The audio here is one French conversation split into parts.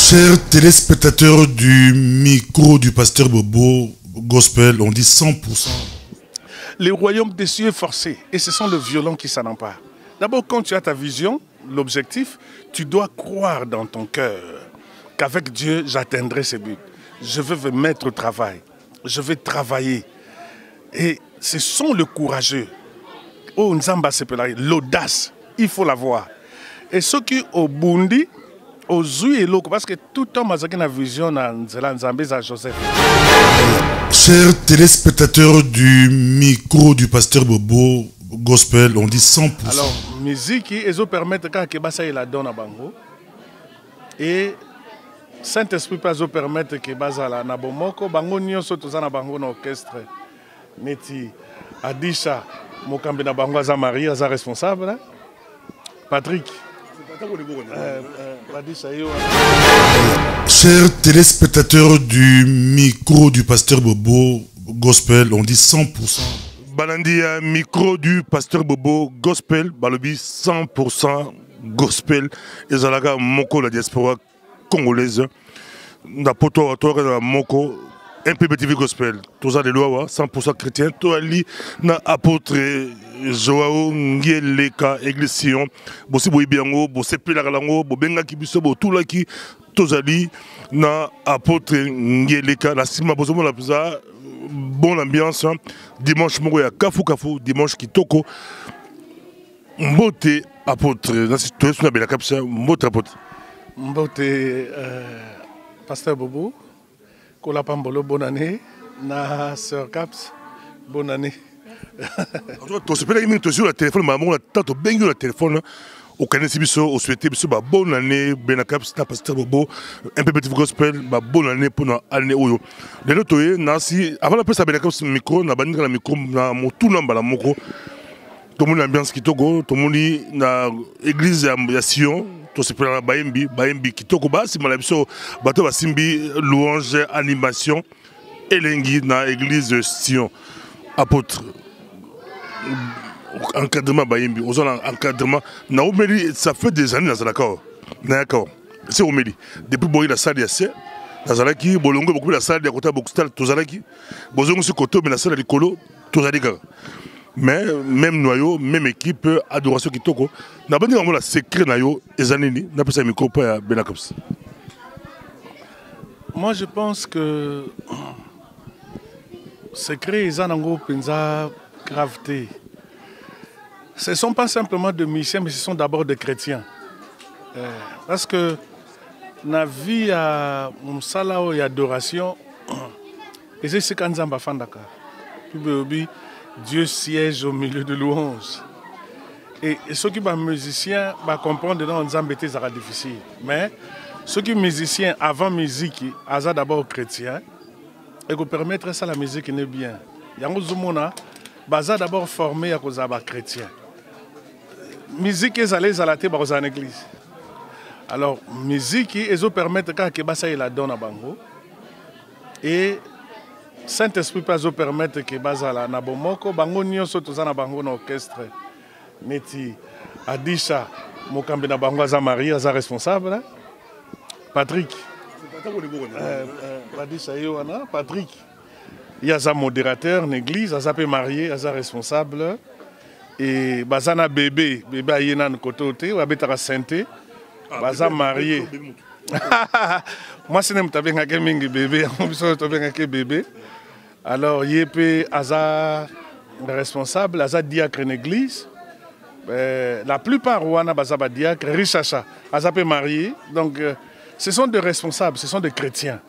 Chers téléspectateurs du micro du pasteur Bobo Gospel, on dit 100%. Le royaume des cieux est forcé et ce sont les violents qui s'en emparent. D'abord, quand tu as ta vision, l'objectif, tu dois croire dans ton cœur qu'avec Dieu, j'atteindrai ce but. Je veux me mettre au travail. Je vais travailler. Et ce sont les courageux. Oh, Nzamba Sepelari, l'audace, il faut l'avoir. Et ceux qui au Bundi, aux et locaux, parce que tout homme a une vision dans Nzambe à Joseph. Chers téléspectateurs du micro du pasteur Bobo Gospel, on dit 100%. Alors, musique, ils permettent que ça la donne à Bango. Et Saint-Esprit peut permettre que Bazala na Bomoko, Bango Nyonso Tozana Bango na orchestre. Neti Adisha Mokambe na Bango Aza Marie, Aza responsable. Patrick. Chers téléspectateurs du micro du pasteur Bobo Gospel, on dit 100%. Balandia, micro du pasteur Bobo Gospel, Balobi 100% Gospel. Et Zalaga Moko, la diaspora congolaise. Na poto atore na Moko, MPBTV Gospel. Tout ça de loi 100% chrétien. Tout ali na apôtre Joao Ngieleka Église Sion. Bossi boibiango, bosse pelakalango, bobenga kibiso, botulaki. Tozali na apôtre Ngieleka la sima bozomo la pisa. Bonne ambiance. Dimanche moko ya kafu kafu, dimanche kitoko. Mbote apôtre, nasi toyesu na belaka pisa, mbote apôtre. Mbote pasteur Bobo. Kola Pambolo, bonne année. Na Sœur Caps, bonne année. Tu sais pas que tu sur le téléphone, maman, tu as bien le téléphone. Au Canada, au souhaité, bonne année, Ben Caps, na pasteur Bobo, un peu petit gospel, bonne année pour l'année Oyo. Les autres, nasi, avant la presse à Ben Caps micro, na bani la micro, na mon tout nom la moko. Tout le monde l'ambiance qui togo, tout le monde na église ya Sion. Tout se prend Baembi qui toko ba si malabiso bato basimbi louange animation elengi na église Sion apôtre encadrement Baembi aux encadrement na omeli ça fait des années dans l'accord d'accord c'est omeli depuis boy la salle yasse nazalaki bolongo beaucoup la salle ya kota bokustal tozalaki bozongo sur côté mais la salle likolo tozalika. Mais même noyau, même équipe, adoration qui toko. N'a pas dit que la secret noyau, les années, n'a pas ça micro pour Benacops. Moi, je pense que secret, ils ont une gravité. Ce ne sont pas simplement de musiciens, mais ce sont d'abord des chrétiens. Parce que dans la vie, il y a adoration. Et c'est ce qu'on a fait. Dieu siège au milieu de louanges. Et ceux qui sont musiciens comprendre que nous sommes difficile. Mais ceux qui sont musiciens avant musique, ils sont d'abord chrétiens. Et vous permettre ça la musique n'est bien. Il y a des gens d'abord formés à cause des chrétiens. Musique est allée à la tête dans l'église. Alors, musique, ils permettent que ça la donne à Bango. Et Saint-Esprit peut permettre que Bazala na Bomoko, Bango Nyonso Tozana Bango na orchestre. Neti Adisha Mokambe na Bango Aza Marie, Aza responsable. Patrick. Adisha Yoana, Patrick. Il y a un modérateur en église, Aza pe marié, Aza responsable. Et Bazana bébé, bébé Ayena Kotote, ou Abetara Sainté, Baza marié. Moi, c'est un bébé, un bébé. Alors, Yépe Aza responsable, Aza diacre en église. La plupart Wana Bazaba diacre, Richacha, Aza pe marié. Donc, ce sont des responsables, ce sont des chrétiens.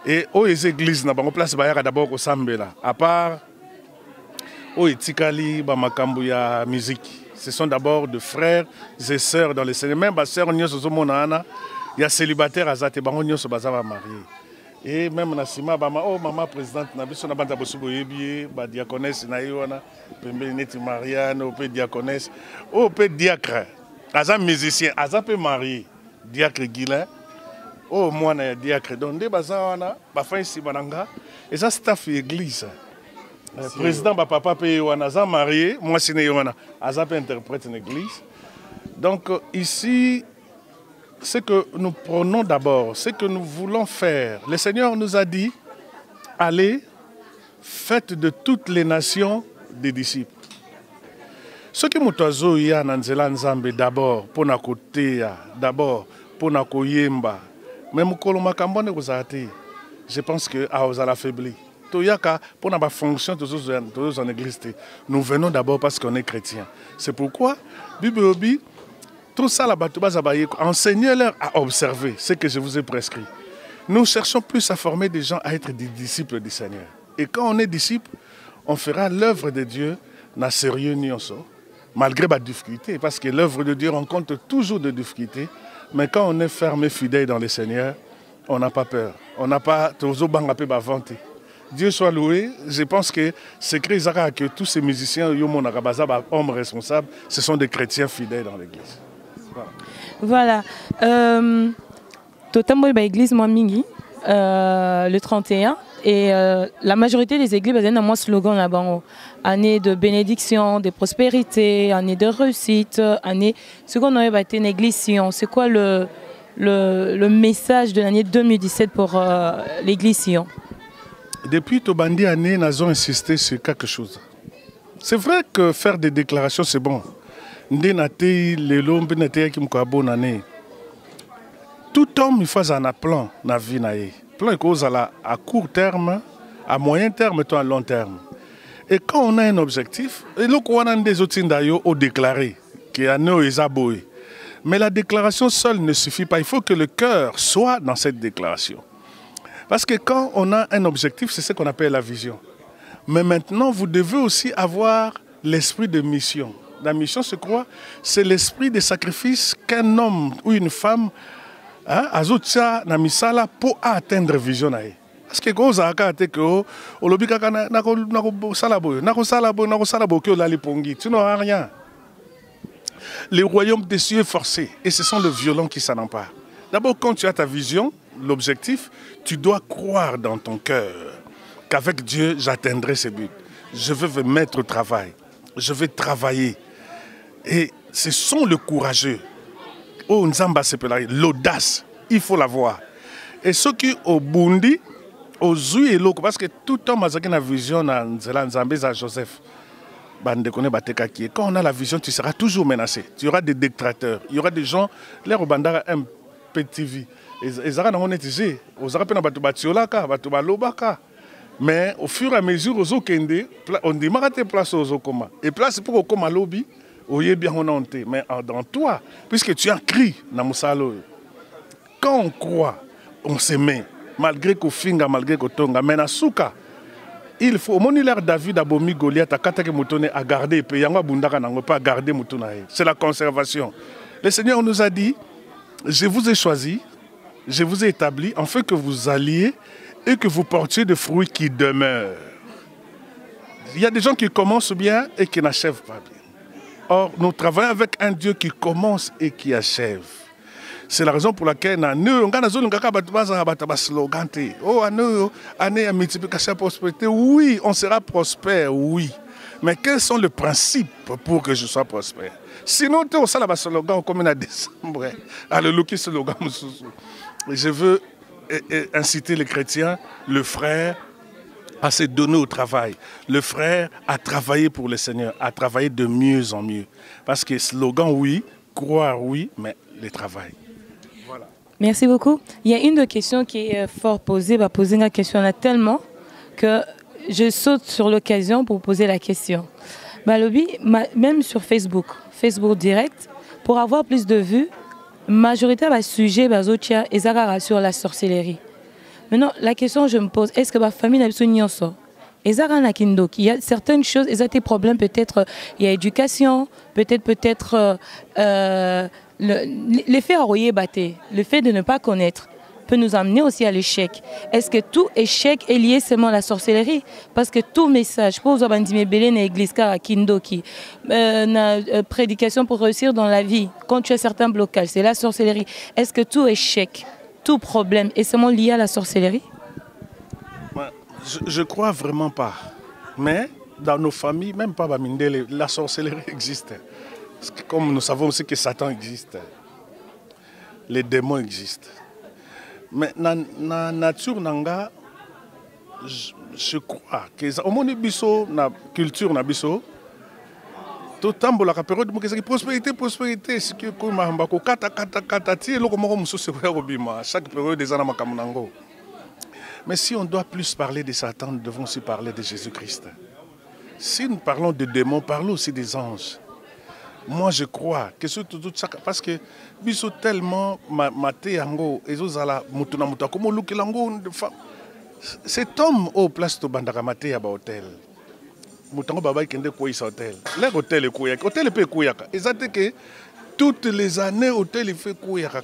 Et aux églises, on place d'abord au Sambela. À part aux Etikali, Bamakambuya, musique. Ce sont d'abord des frères et sœurs dans les Seigneur. Même ma sœur, il y a célibataire à Zate, il se bazava marié. Et même na sima bama oh maman présidente na biso na banda bosubo yebié ba diaconesse na yona pembe neti Marianne au pe diaconesse au pe diacre aza musicien aza pe marié diacre Guilain oh moi na diacre donc de bazana ba fa ici bananga et ça staff église président ba papa pe wana aza marié moi sine yona aza pe interprète en église donc ici ce que nous prenons d'abord, ce que nous voulons faire. Le Seigneur nous a dit, allez, faites de toutes les nations des disciples. Ce qui m'oiseau y a dans Nzambe d'abord, pour na côté, d'abord, pour na koyemba. Même je pense que vous allez affaiblir. Pour la fonction de tous en église, nous venons d'abord parce qu'on est chrétien. C'est pourquoi, Bibi, tout ça, enseignez-leur à observer ce que je vous ai prescrit. Nous cherchons plus à former des gens à être des disciples du Seigneur. Et quand on est disciple, on fera l'œuvre de Dieu dans sérieux malgré les difficultés, parce que l'œuvre de Dieu rencontre toujours des difficultés. Mais quand on est ferme et fidèle dans le Seigneur, on n'a pas peur. On n'a pas toujours bangapé vente. Dieu soit loué. Je pense que c'est que tous ces musiciens, hommes responsables, ce sont des chrétiens fidèles dans l'église. Voilà. Totalement l'église Mingi, le 31. Et la majorité des églises ont un slogan là-bas. Année de bénédiction, de prospérité, année de réussite, année. Ce qu'on a été une église Sion. C'est quoi le message de l'année 2017 pour l'église Sion? Depuis Tobandi année, nous avons insisté sur quelque chose. C'est vrai que faire des déclarations, c'est bon. Tout homme, il faut un plan dans la vie. Plan à court terme, à moyen terme et à long terme. Et quand on a un objectif, et là, on a des outils au déclaré, qui a nos ésaboé. Mais la déclaration seule ne suffit pas. Il faut que le cœur soit dans cette déclaration. Parce que quand on a un objectif, c'est ce qu'on appelle la vision. Mais maintenant, vous devez aussi avoir l'esprit de mission. La mission, c'est quoi? C'est l'esprit de sacrifice qu'un homme ou une femme a pour atteindre la vision. Parce que quand tu n'auras rien. Le royaume des cieux est forcé et ce sont les violents qui s'en emparent. D'abord, quand tu as ta vision, l'objectif, tu dois croire dans ton cœur qu'avec Dieu, j'atteindrai ce but. Je veux me mettre au travail. Je vais travailler. Et ce sont les courageux. Oh, Nzamba Sepelari, l'audace, il faut l'avoir. Et ceux qui au Bundi, aux yeux parce que tout homme a une vision dans Nzambé à Joseph. Quand on a la vision, tu seras toujours menacé. Tu auras des détracteurs. Il y aura des gens, l'air au bandara MPTV. Mais au fur et à mesure, on démarre tes places aux Okoma. Et place pour Okoma lobby, mais dans toi, puisque tu as crié dans Moussalo, quand on croit, on se met, malgré qu'on finga, malgré qu'on tonga, mais na souka. Il faut, au monilère David Abomi Goliath, à garder, pas garder. C'est la conservation. Le Seigneur nous a dit, je vous ai choisi, je vous ai établi, afin que vous alliez et que vous portiez des fruits qui demeurent. Il y a des gens qui commencent bien et qui n'achèvent pas bien. Or, nous travaillons avec un Dieu qui commence et qui achève. C'est la raison pour laquelle nous oui, on sera prospère, oui. Mais quels sont les principes pour que je sois prospère? Sinon, tu as un slogan comme en décembre. Alléluia, slogan. Je veux inciter les chrétiens, le frère, à se donner au travail. Le frère à travailler pour le Seigneur, à travailler de mieux en mieux. Parce que slogan, oui, croire, oui, mais le travail. Voilà. Merci beaucoup. Il y a une question qui est fort posée. Va poser une question là tellement que je saute sur l'occasion pour poser la question. Balobi, même sur Facebook direct, pour avoir plus de vues, majorité va sujet et sur la sorcellerie. Maintenant, la question que je me pose, est-ce que ma famille n'a besoin de ça? Il y a certaines choses, il y a des problèmes, peut-être il y a éducation, peut-être l'effet le fait de ne pas connaître peut nous amener aussi à l'échec. Est-ce que tout échec est lié seulement à la sorcellerie? Parce que tout message, pour vous avoir dit l'église car Kindoki, prédication pour réussir dans la vie, quand tu as certains blocages, c'est la sorcellerie. Est-ce que tout échec, tout problème est seulement lié à la sorcellerie? Je crois vraiment pas. Mais dans nos familles, même pas Bamindele, la sorcellerie existe. Parce que comme nous savons aussi que Satan existe. les démons existent. Mais dans la nature, je crois que au moins biso na culture na biso to tambola ka période mo ke prospérité ce que ko mahamba ko kata ti eloko moko mususu ko bima chaque période des ana makamunango. Mais si on doit plus parler de Satan, nous devons aussi parler de Jésus-Christ. Si nous parlons de démons, parlons aussi des anges. Moi je crois que surtout parce que biso tellement maté yango ezozala mutuna mutako mo lukilango cet homme au place de Bandaramate à hôtel. Moutango Baba qui est hôtel. L'hôtel est kouyaka. Hôtel est kouyaka. Et ça que toutes les années, hôtel est fait kouyaka.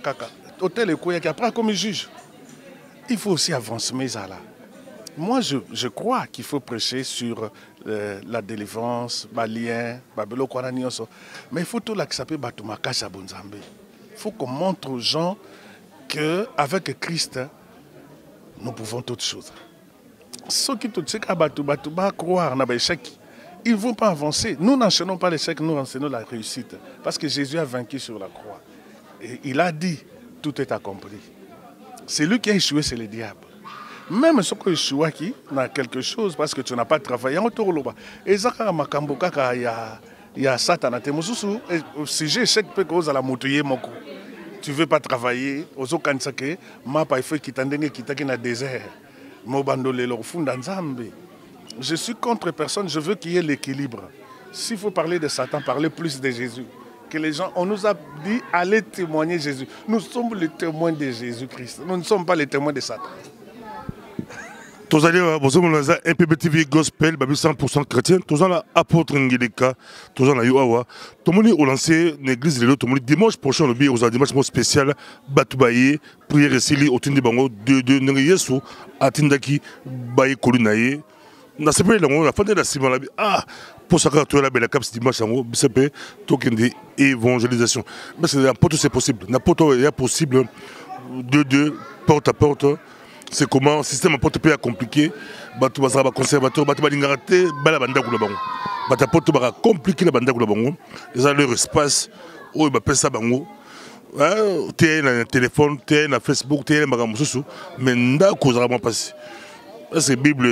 Hôtel est kouyaka. Après, comme juge, il faut aussi avancer mes là. Moi, je crois qu'il faut prêcher sur la délivrance, Balien, Babelo Kwananioso. Mais il faut tout l'accepter, Batumakasha Bonzambe. Il faut qu'on montre aux gens qu'avec Christ, nous pouvons toutes choses. Ceux qui tout croire dans l'échec, ils ne vont pas avancer. Nous n'enseignons pas l'échec, nous enseignons la réussite. Parce que Jésus a vaincu sur la croix. Et il a dit, tout est accompli. C'est lui qui a échoué, c'est le diable. Même ce qui a échoué, qui a quelque chose, parce que tu n'as pas travaillé, on te reloba. Et ça, il y a Satan. Si j'ai échec, peut-être à la moutouiller mon coup. Tu ne veux pas travailler, aux autres candidates, il faut qu'ils t'endènent qui dans le désert. Je suis contre personne, je veux qu'il y ait l'équilibre. S'il faut parler de Satan, parler plus de Jésus. Que les gens, on nous a dit, allez témoigner Jésus. Nous sommes les témoins de Jésus-Christ. Nous ne sommes pas les témoins de Satan. Tous allez voir, MPBTV Gospel, 100% chrétien, tous allez apôtre Ngileka, tous allez Yoawa. Tout le monde a lancé l'église de l'autre. Dimanche prochain, le dimanche spécial, Batoubaye, prière Sili, au Tindi Bango, de Yesu, à Tindaki, Baye Kolunaye. Na sepe la fin de la semaine, pour ça que tu es là, la cap dimanche, c'est token d'évangélisation. Mais c'est possible. N'importe où il est possible de porte à porte. C'est comment le système porte peu compliqué. Tu vas être conservateur, tu vas être la bande de bango. Tu vas compliquer la bande de bango. Ils ont leur espace où ils appellent ça bango. Tu es un téléphone, tu es un Facebook, tu es un magasin. Mais nda causera pas passer. C'est Bible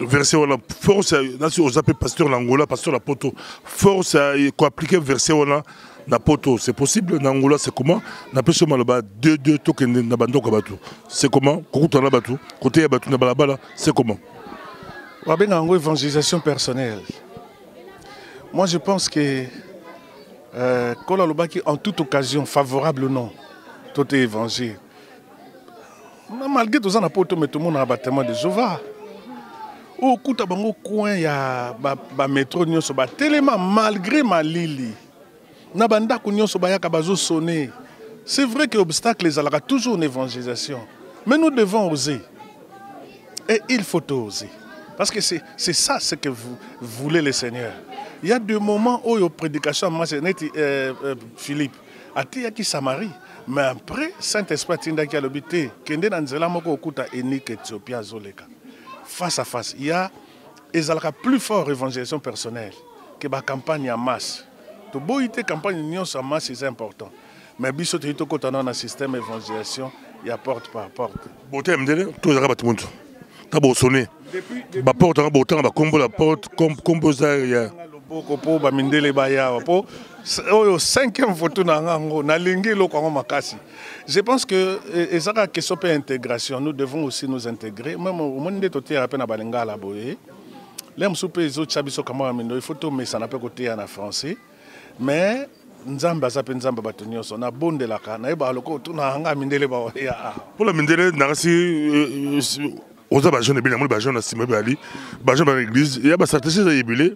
verset on a force on appelle pasteur l'Angola, pasteur la poto. Force à appliquer verset on a na poto, c'est possible en Angola, c'est comment? Na peut seulement là-bas deux tokens na bando kabatu. C'est comment? Côté na batu, côté batu na balabala, c'est comment? Wa ben en évangélisation personnelle. Moi je pense que Kola Lobaki en toute occasion favorable ou non, tout est évangile. Malgré tout ça, on a pas tout le monde a bâtiment de Jova. Au coup de coin, il y a un métro, tellement malgré ma lili. C'est vrai que l'obstacle est toujours une évangélisation. Mais nous devons oser. Et il faut oser. Parce que c'est ça ce que vous voulez le Seigneur. Il y a des moments où il y a prédication, moi c'est Philippe, à qui Samarie. Mais après, Saint-Esprit a habité, face à face, il y a plus forte évangélisation personnelle que la campagne en masse. La campagne en masse, c'est important. Mais si tu as un système d'évangélisation, il y a porte par porte. Je pense que c'est une question d'intégration. Nous devons aussi nous intégrer. Même au monde de Toté, à peine à Balinga, la boye. L'homme soupe les autres chabiso comme il faut tout, mais ça n'a pas côté en français. Mais Nzamba zape Nzamba batunyo so na bonde la kana. Eba loko tu na hanga mindele ba ya. Pour la mindele, nasi aux abajons bien, les abajons na simé bali, abajons dans l'église. Il y a une stratégie à ébuler.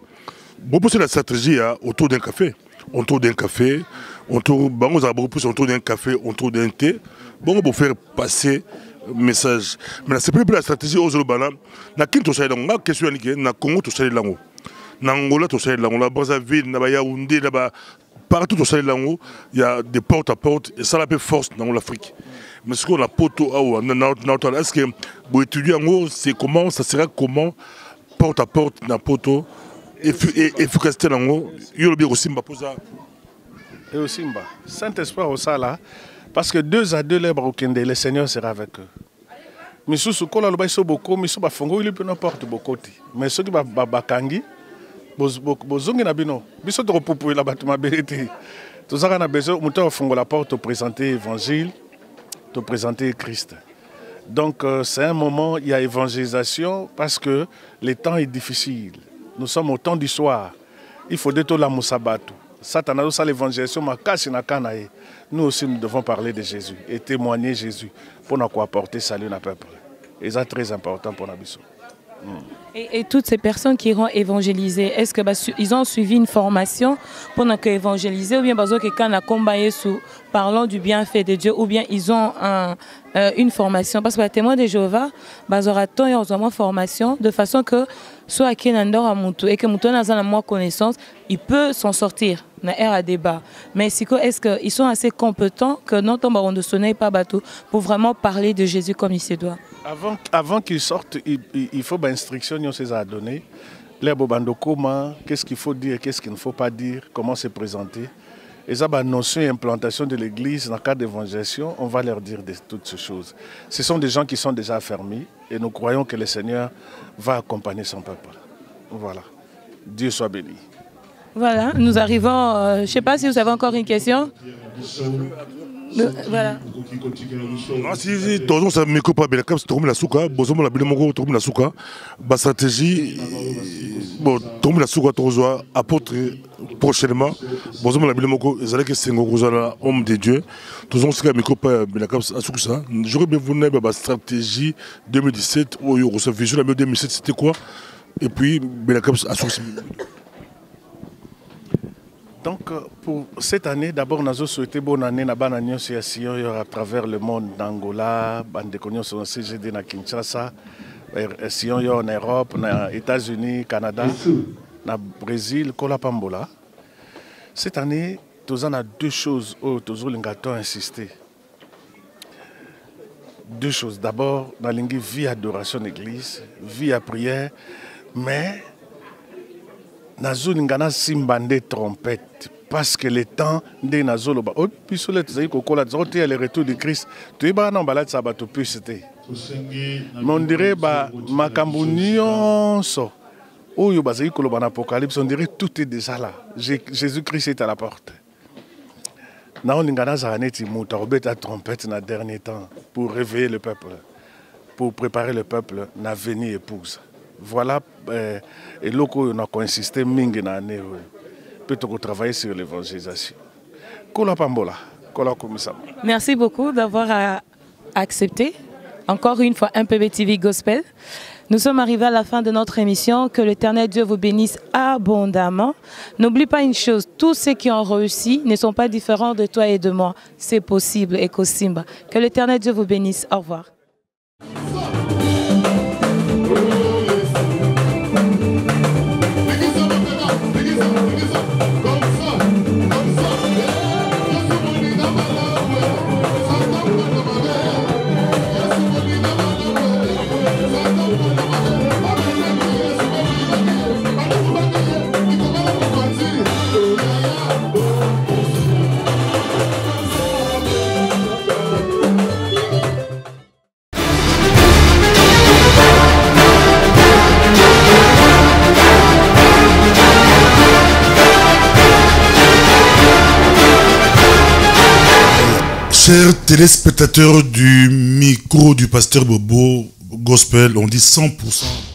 Beaucoup de la stratégie autour d'un café. Autour d'un café, autour d'un café, autour d'un thé. Bon, pour faire passer le message. Mais c'est plus la stratégie aux Olobana. Na Kinto Saïlango, question na Congo to Saïlango. Na Angola to Saïlango, la Brazzaville, na Yaoundé, là-bas. Partout au Saïlango, il y a des porte à porte et ça la fait force dans l'Afrique. Mais ce qu'on a poto, est-ce que pour étudier en gros, c'est comment, ça sera comment porte à porte dans poto efficacité en gros, il y a aussi Simba posa. Et aussi Simba. Saint-Esprit au Sala, Parce que 2 à 2, le Seigneur sera avec eux. Mais si vous avez beaucoup, mais si vous avez beaucoup, n'importe beaucoup. Mais ceux qui ont bakangi, bozongi na bino. Biso to popo la batuma berete. Tout ça qu'on a besoin, on fongo la porte, te présenter l'évangile, te présenter Christ. Donc c'est un moment, il y a évangélisation parce que le temps est difficile. Nous sommes au temps du soir. Il faut détourner la moussabatu. Satan a l'évangélisation, nous aussi nous devons parler de Jésus et témoigner Jésus pour nous apporter salut au peuple. Et c'est très important pour nous. Et toutes ces personnes qui iront évangéliser, est-ce qu'ils ont suivi une formation pour évangéliser ou bien quelqu'un a combattu sous parlant du bienfait de Dieu ou bien ils ont une formation? Parce que les témoins de Jéhovah, ils ont une formation de façon que soit qui et que Moutou n'a moins connaissance, il peut s'en sortir. À débat. Mais est-ce qu'ils sont assez compétents que notre baron de sonner pas bateau pour vraiment parler de Jésus comme il se doit? Avant qu'ils sortent, il faut des instructions à donner. Qu'est-ce qu'il faut dire, qu'est-ce qu'il ne faut pas dire, comment se présenter. Et ça, la notion et implantation de l'église dans le cadre d'évangélisation, on va leur dire toutes ces choses. Ce sont des gens qui sont déjà affermis et nous croyons que le Seigneur va accompagner son peuple. Voilà. Dieu soit béni. Voilà, nous arrivons. Je ne sais pas si vous avez encore une question. Voilà. Si tozo ça me coupe bien comme c'est la souka, bozomo la bile moko la souka, ba stratégie bon tombe la souka tozo apôtre prochainement, bozomo la bile moko ezala que sengo kozala homme de Dieu, tozo sika me coupe bien comme ça. J'aurais bien voulu ba stratégie 2017 ou yo sa vision la 2017 c'était quoi? Et puis bien comme asuka. Donc, pour cette année, d'abord, nous avons souhaité bonne année à travers le monde, d'Angola, au CGD, à Kinshasa, en Europe, aux États-Unis, Canada, au Brésil, Kolapambola. Cette année, nous avons 2 choses où nous avons insisté. 2 choses. D'abord, nous avons vie adoration d'église, vie à prière, mais Nazulingana simbande trompette parce que le temps de Nazoloba. Oh, puis sur les kokola, le retour de Christ. Tu es pas en balade ça va tout pucité. On dirait bah makambunion so. Oh yo bazai koloba en Apocalypse, on dirait tout est déjà là. Jésus-Christ est à la porte. Na on ngana zaneti muta obeta trompette na dernier temps pour réveiller le peuple, pour préparer le peuple na venir épouse. Voilà, et là, on a insisté peut travailler sur l'évangélisation. Merci beaucoup d'avoir accepté, encore une fois, un PBTV Gospel. Nous sommes arrivés à la fin de notre émission. Que l'Éternel Dieu vous bénisse abondamment. N'oublie pas une chose, tous ceux qui ont réussi ne sont pas différents de toi et de moi. C'est possible, Eko Simba. Que l'Éternel Dieu vous bénisse. Au revoir. Chers téléspectateurs du micro du pasteur Bobo Gospel, on dit 100%.